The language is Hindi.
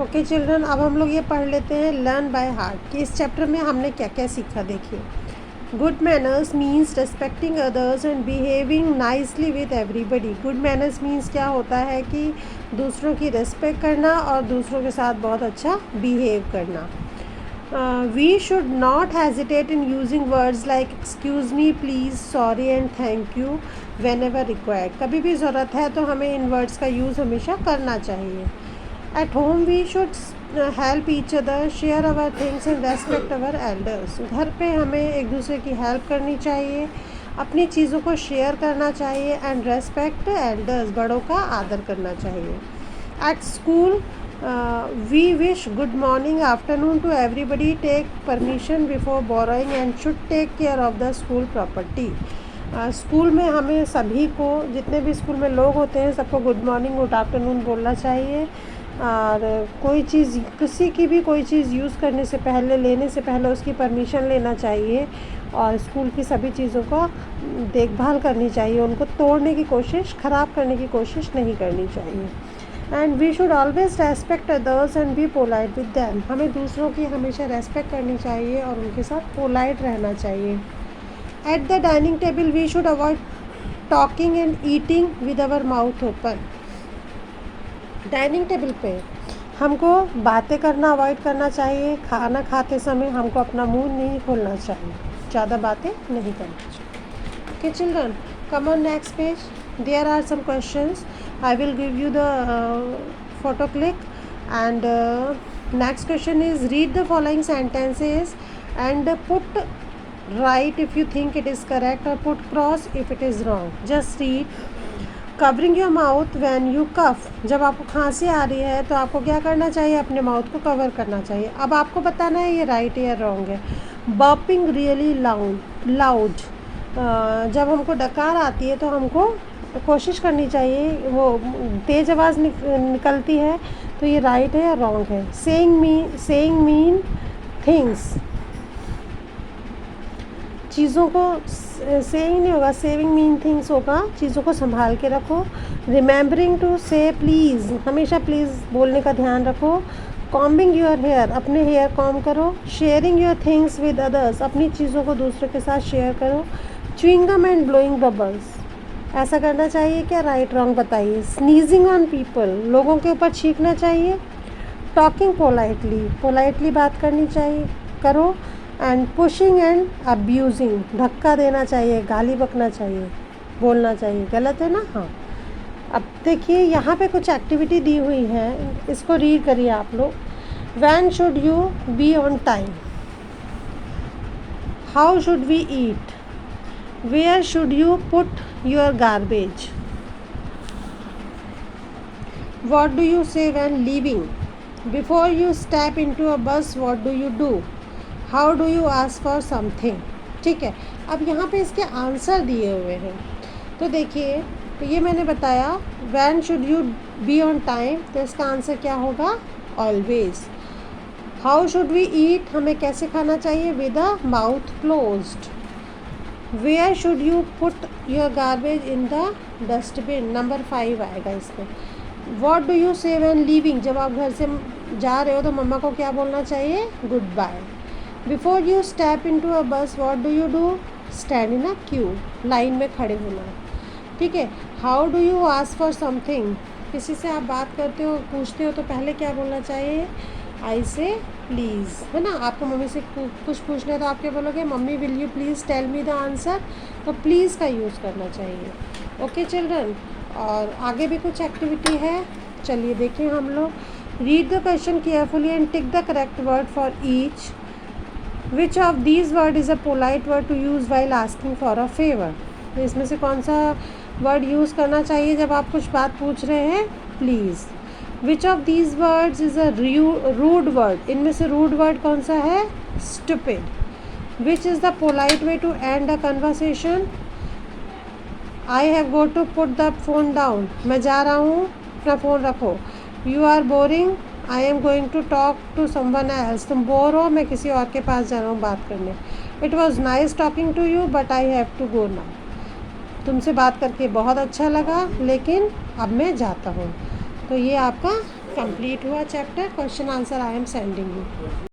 ओके चिल्ड्रन, अब हम लोग ये पढ़ लेते हैं लर्न बाय हार्ट कि इस चैप्टर में हमने क्या क्या सीखा। देखिए, good manners means respecting others and behaving nicely with everybody. Good manners means क्या होता है कि दूसरों की रिस्पेक्ट करना और दूसरों के साथ बहुत अच्छा बिहेव करना। We should not hesitate in using words like excuse me, please, sorry and thank you whenever required. कभी भी ज़रूरत है तो हमें इन वर्ड्स का यूज़ हमेशा करना चाहिए। At home we should help each other, share our things and respect our elders. घर पे हमें एक दूसरे की हेल्प करनी चाहिए, अपनी चीज़ों को शेयर करना चाहिए एंड रेस्पेक्ट एल्डर्स, बड़ों का आदर करना चाहिए। At school we wish good morning, afternoon to everybody, take permission before borrowing and should take care of the school property. School में हमें सभी को, जितने भी स्कूल में लोग होते हैं, सबको गुड मॉर्निंग गुड आफ्टरनून बोलना चाहिए। और कोई चीज़, किसी की भी कोई चीज़ यूज़ करने से पहले, लेने से पहले उसकी परमिशन लेना चाहिए और स्कूल की सभी चीज़ों को देखभाल करनी चाहिए, उनको तोड़ने की कोशिश, ख़राब करने की कोशिश नहीं करनी चाहिए। And we should always respect others and be polite with them. हमें दूसरों की हमेशा रेस्पेक्ट करनी चाहिए और उनके साथ पोलाइट रहना चाहिए। At the dining table we should avoid talking and eating with our mouth open. Dining table पे हमको बातें करना अवॉइड करना चाहिए। खाना खाते समय हमको अपना मुंह नहीं खोलना चाहिए, ज़्यादा बातें नहीं करनी चाहिए। Okay children, come on next page, there are some questions. I will give you the photo click and next question is read the following sentences and put right if you think it is correct or put cross if it is wrong. Just read. Covering your mouth when you cough. जब आपको खांसी आ रही है तो आपको क्या करना चाहिए, अपने माउथ को कवर करना चाहिए। अब आपको बताना है ये राइट या रॉन्ग है। Burping really loud. जब हमको डकार आती है तो हमको कोशिश करनी चाहिए, वो तेज़ आवाज़ निकलती है, तो ये राइट है या रॉन्ग है। Saying mean things. चीज़ों को सेइंग नहीं होगा, सेविंग मीन थिंग्स होगा। चीज़ों को संभाल के रखो। रिमेंबरिंग टू से प्लीज़, हमेशा प्लीज़ बोलने का ध्यान रखो। कॉम्बिंग योर हेयर, अपने हेयर कॉम करो। Sharing your things with others, अपनी चीज़ों को दूसरों के साथ शेयर करो। च्युइंगम एंड ब्लोइंग बबल्स, ऐसा करना चाहिए क्या, राइट रॉन्ग बताइए। स्नीजिंग ऑन पीपल, लोगों के ऊपर छींकना चाहिए। टॉकिंग पोलाइटली बात करनी चाहिए, करो। एंड पुशिंग एंड अब्यूजिंग, धक्का देना चाहिए, गाली बकना चाहिए, बोलना चाहिए, गलत है ना। हाँ, अब देखिए यहाँ पे कुछ एक्टिविटी दी हुई है, इसको रीड करिए आप लोग। When should you be on time, how should we eat, where should you put your garbage, what do you say when leaving, before you step into a bus what do you do, how do you ask for something. ठीक है, अब यहाँ पे इसके आंसर दिए हुए हैं। तो देखिए, तो ये मैंने बताया when should you be on time, तो इसका आंसर क्या होगा, always. How should we eat, हमें कैसे खाना चाहिए, with a mouth closed. Where should you put your garbage, in the dustbin, number 5 आएगा इसमें। What do you say when leaving, जब आप घर से जा रहे हो तो मम्मा को क्या बोलना चाहिए, goodbye. Before you step in to a bus what do you do, stand in a queue, line में खड़े होना। ठीक है। हाउ डू यू आस्क फॉर समथिंग, किसी से आप बात करते हो, पूछते हो, तो पहले क्या बोलना चाहिए, आई से प्लीज़, है ना। आपको मम्मी से कुछ पूछना है तो आप क्या बोलोगे, mummy will you please tell me the answer, तो प्लीज़ का यूज़ करना चाहिए। ओके चिल्ड्रन, और आगे भी कुछ एक्टिविटी है, चलिए देखें हम लोग। Read the question carefully and tick the correct word for each. Which of these word is a polite word to use while asking for a favour. तो इसमें से कौन सा वर्ड यूज़ करना चाहिए जब आप कुछ बात पूछ रहे हैं, please. Which of these words is a rude word, इनमें से रूड वर्ड कौन सा है, stupid. Which is the polite way to end a conversation, I have go to put the phone down, मैं जा रहा हूँ, अपना फ़ोन रखो। You are boring, I am going to talk to someone else, तुम बोर हो, मैं किसी और के पास जा रहा हूँ बात करने। It was nice talking to you but I have to go now, तुमसे बात करके बहुत अच्छा लगा लेकिन अब मैं जाता हूँ। तो ये आपका कंप्लीट हुआ chapter. Question answer I am sending you.